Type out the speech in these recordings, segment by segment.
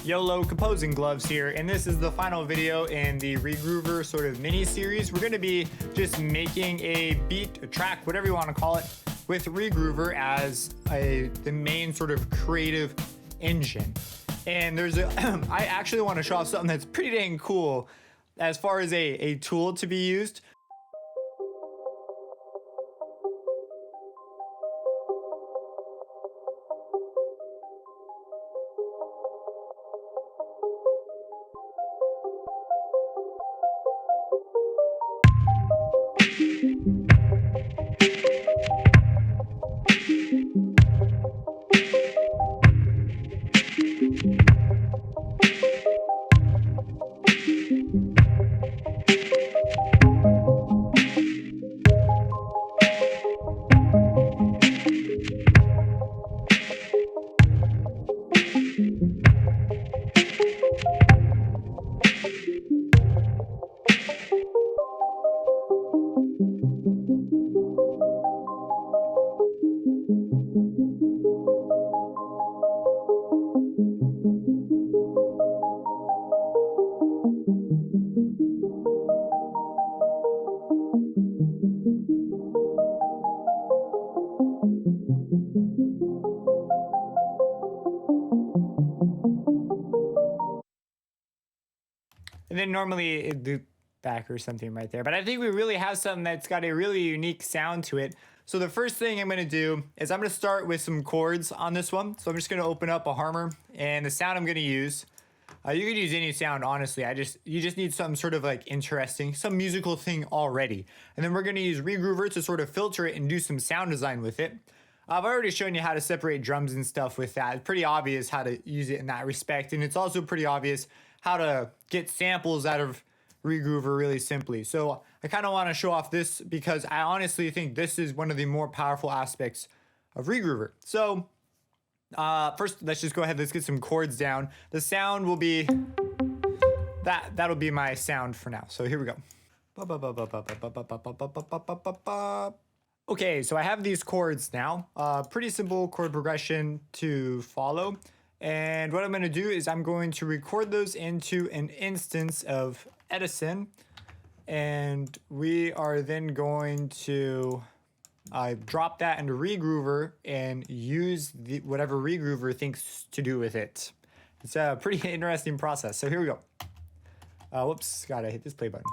YOLO composing gloves here, and this is the final video in the Regroover sort of mini series. We're going to be just making a beat, a track, whatever you want to call it, with Regroover as the main sort of creative engine. And there's a I actually want to show off something that's pretty dang cool as far as a tool to be used. And then normally it'd do back or something right there. But I think we really have something that's got a really unique sound to it. So the first thing I'm going to do is I'm going to start with some chords on this one. So I'm just going to open up a harmor, and the sound I'm going to use, you could use any sound, honestly. You just need some sort of like interesting, some musical thing already. And then we're going to use Regroover to sort of filter it and do some sound design with it. I've already shown you how to separate drums and stuff with that. It's pretty obvious how to use it in that respect. And it's also pretty obvious how to get samples out of Regroover really simply. So I kind of want to show off this because I honestly think this is one of the more powerful aspects of Regroover. So first, let's just go ahead. Let's get some chords down. The sound will be that'll be my sound for now. So here we go. Okay, so I have these chords now. Pretty simple chord progression to follow. And what I'm going to do is I'm going to record those into an instance of Edison. And we are then going to drop that into Regroover and use whatever Regroover thinks to do with it. It's a pretty interesting process. So here we go. Whoops, gotta hit this play button.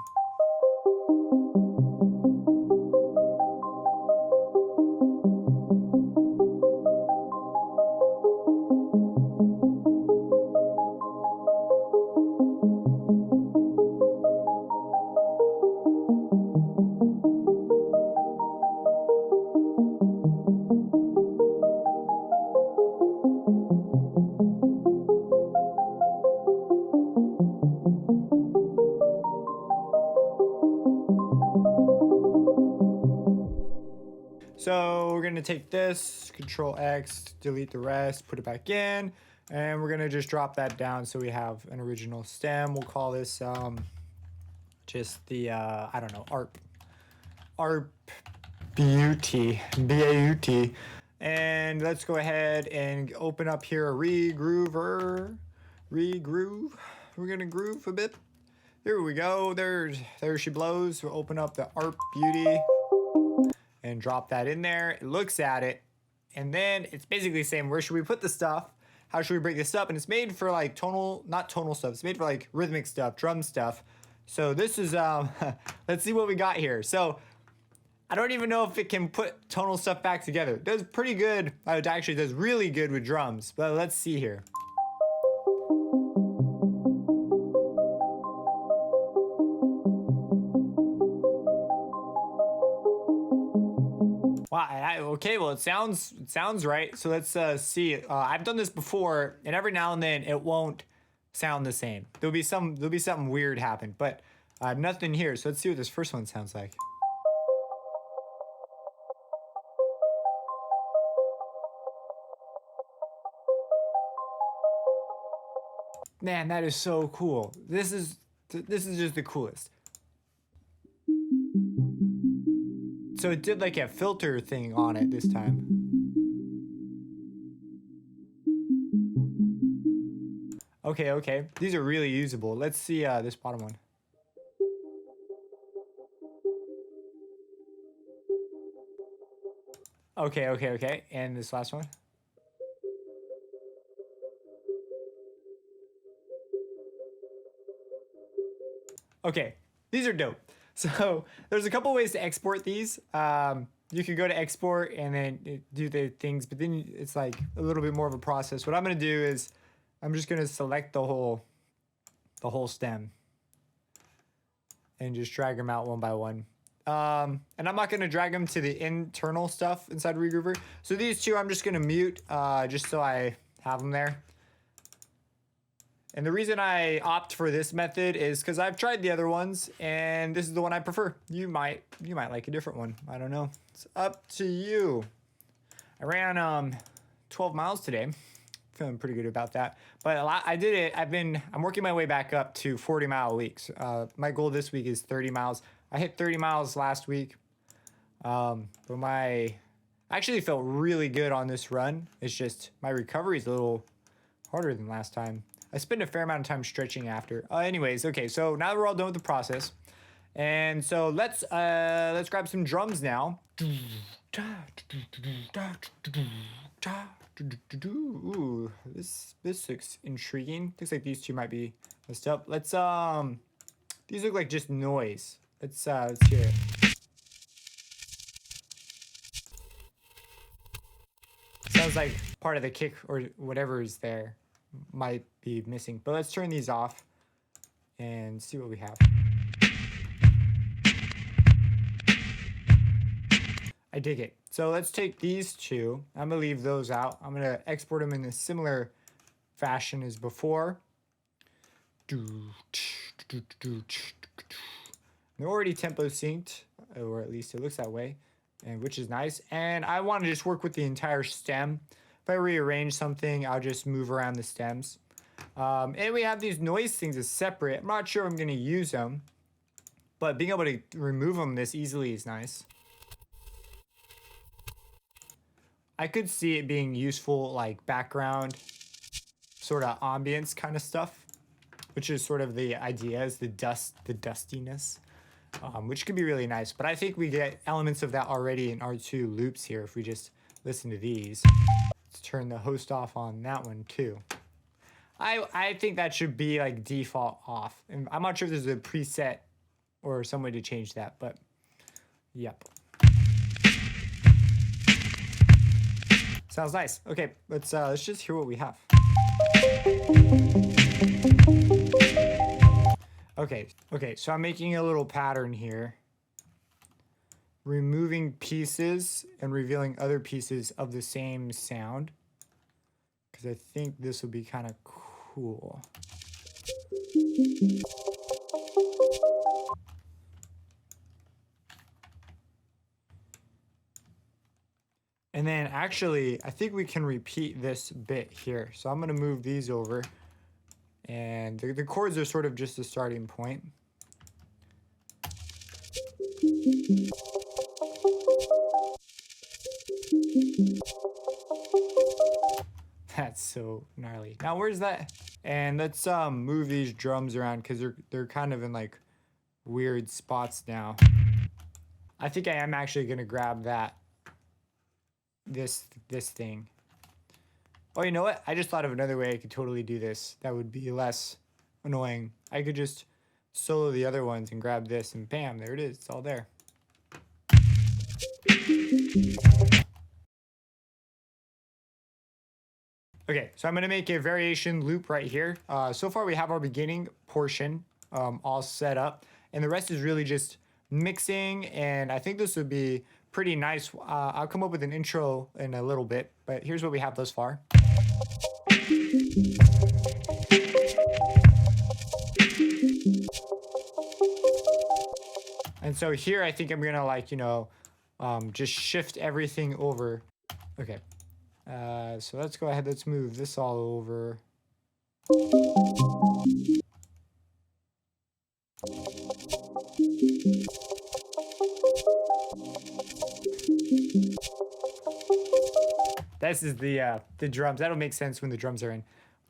So we're going to take this, Control X, delete the rest, put it back in, and we're going to just drop that down so we have an original stem. We'll call this just the, I don't know, ARP Beauty, B-A-U-T. And let's go ahead and open up here a Regroover, Regroove. We're going to groove a bit. There we go. There she blows. We'll open up the ARP Beauty and drop that in there. It looks at it, and then it's basically saying, where should we put the stuff? How should we break this up? And it's made for like not tonal stuff. It's made for like rhythmic stuff, drum stuff. So this is, let's see what we got here. So I don't even know if it can put tonal stuff back together. It does pretty good. It actually does really good with drums, but let's see here. Wow, okay, well, it sounds right. So let's see. I've done this before, and every now and then it won't sound the same. There'll be something weird happen, but nothing here. So let's see what this first one sounds like. Man, that is so cool. This is just the coolest. So it did like a filter thing on it this time. Okay, okay. These are really usable. Let's see this bottom one. Okay, okay, okay. And this last one. Okay, these are dope. So there's a couple ways to export these. You could go to export and then do the things, but then it's like a little bit more of a process. What I'm gonna do is I'm just gonna select the whole stem and just drag them out one by one. And I'm not gonna drag them to the internal stuff inside Regroover. So these two I'm just gonna mute just so I have them there. And the reason I opt for this method is because I've tried the other ones and this is the one I prefer. You might like a different one. I don't know. It's up to you. I ran 12 miles today. Feeling pretty good about that. But I did it. I'm working my way back up to 40-mile weeks. My goal this week is 30 miles. I hit 30 miles last week. But I actually felt really good on this run. It's just my recovery is a little harder than last time. I spent a fair amount of time stretching after. Anyways, okay, so now we're all done with the process. And so let's grab some drums now. Ooh, this looks intriguing. Looks like these two might be messed up. Let's these look like just noise. Let's hear it. Sounds like part of the kick or whatever is there might be missing. But let's turn these off and see what we have. I dig it. So let's take these two. I'm gonna leave those out. I'm gonna export them in a similar fashion as before. They're already tempo synced, or at least it looks that way, and which is nice. And I want to just work with the entire stem. If I rearrange something, I'll just move around the stems. And we have these noise things as separate. I'm not sure I'm going to use them, but being able to remove them this easily is nice. I could see it being useful like background, sort of ambience kind of stuff, which is sort of the idea, is the dustiness, which could be really nice. But I think we get elements of that already in our two loops here if we just listen to these. Let's turn the host off on that one too. I think that should be like default off. And I'm not sure if there's a preset or some way to change that, but yep. Sounds nice. Okay, let's just hear what we have. Okay, so I'm making a little pattern here. Removing pieces and revealing other pieces of the same sound. Because I think this will be kind of cool. And then actually, I think we can repeat this bit here. So I'm gonna move these over. And the chords are sort of just a starting point. That's so gnarly. Now where's that? And let's move these drums around because they're kind of in like weird spots now. I think I am actually gonna grab this thing. Oh, you know what? I just thought of another way I could totally do this. That would be less annoying. I could just solo the other ones and grab this and bam, there it is. It's all there. Okay, so I'm gonna make a variation loop right here. So far we have our beginning portion all set up, and the rest is really just mixing, and I think this would be pretty nice. I'll come up with an intro in a little bit, but here's what we have thus far. And so here I think I'm gonna like, just shift everything over. Okay. So let's go ahead, let's move this all over. This is the drums. That'll make sense when the drums are in.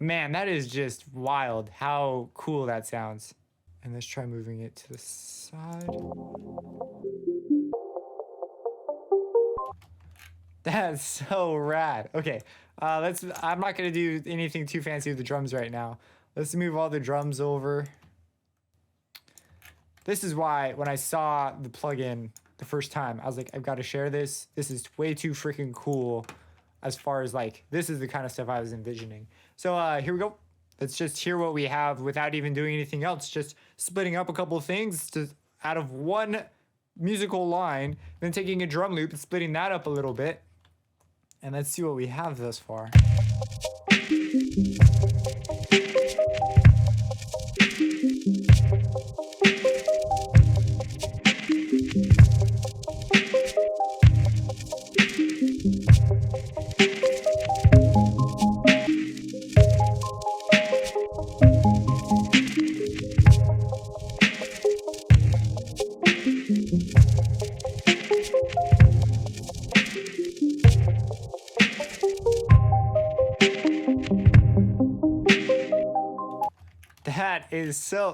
Man, that is just wild how cool that sounds. And let's try moving it to the side. That's so rad. Okay, I'm not gonna do anything too fancy with the drums right now. Let's move all the drums over. This is why when I saw the plugin the first time, I was like, I've got to share this. This is way too freaking cool as far as like, this is the kind of stuff I was envisioning. So here we go. Let's just hear what we have without even doing anything else. Just splitting up a couple of things out of one musical line, then taking a drum loop and splitting that up a little bit. And let's see what we have thus far.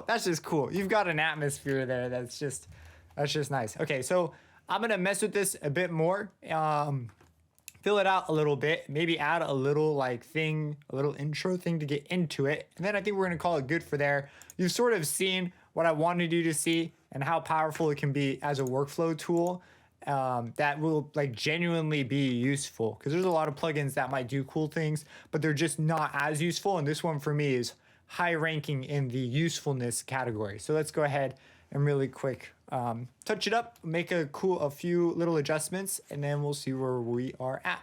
That's just cool. You've got an atmosphere there that's just nice. Okay, so I'm gonna mess with this a bit more, fill it out a little bit, maybe add a little like thing, a little intro thing to get into it, and then I think we're gonna call it good for there. You've sort of seen what I wanted you to see and how powerful it can be as a workflow tool. That will like genuinely be useful, because there's a lot of plugins that might do cool things, but they're just not as useful, and this one for me is high ranking in the usefulness category. So let's go ahead and really quick touch it up, make a few little adjustments, and then we'll see where we are at.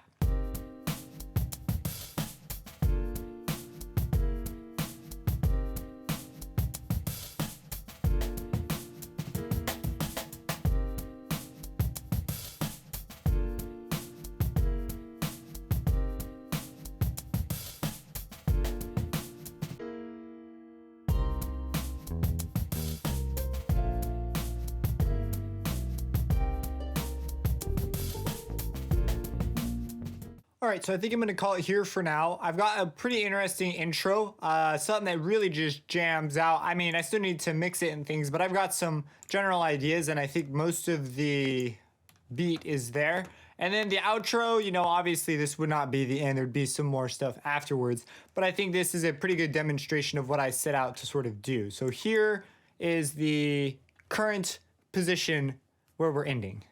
All right, so I think I'm gonna call it here for now. I've got a pretty interesting intro, something that really just jams out. I mean, I still need to mix it and things, but I've got some general ideas, and I think most of the beat is there. And then the outro, you know, obviously this would not be the end. There'd be some more stuff afterwards, but I think this is a pretty good demonstration of what I set out to sort of do. So here is the current position where we're ending.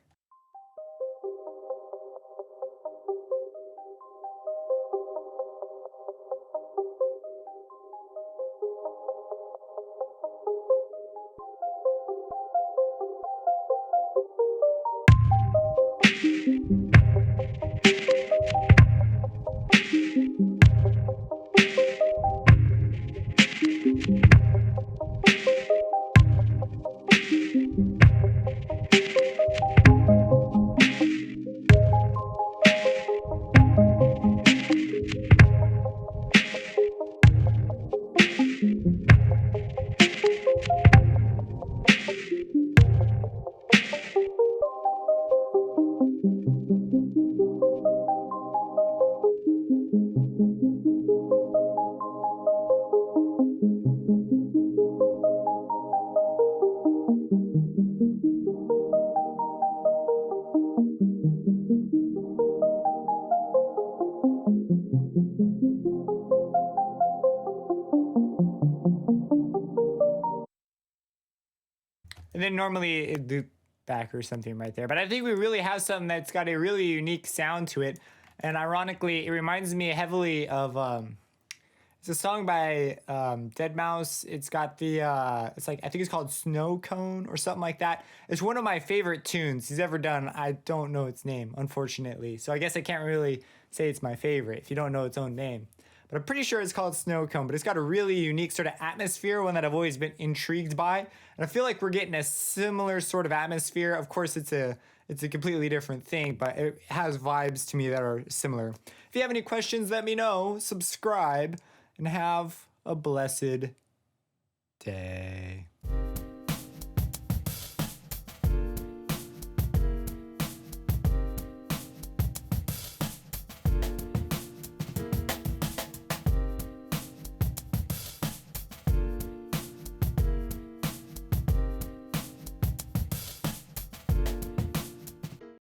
And then normally it'd loop back or something right there. But I think we really have something that's got a really unique sound to it. And ironically, it reminds me heavily of, it's a song by deadmau5. It's got the, it's like, I think it's called Snow Cone or something like that. It's one of my favorite tunes he's ever done. I don't know its name, unfortunately. So I guess I can't really say it's my favorite if you don't know its own name. But I'm pretty sure it's called Snow Cone, but it's got a really unique sort of atmosphere, one that I've always been intrigued by. And I feel like we're getting a similar sort of atmosphere. Of course, it's a completely different thing, but it has vibes to me that are similar. If you have any questions, let me know, subscribe, and have a blessed day.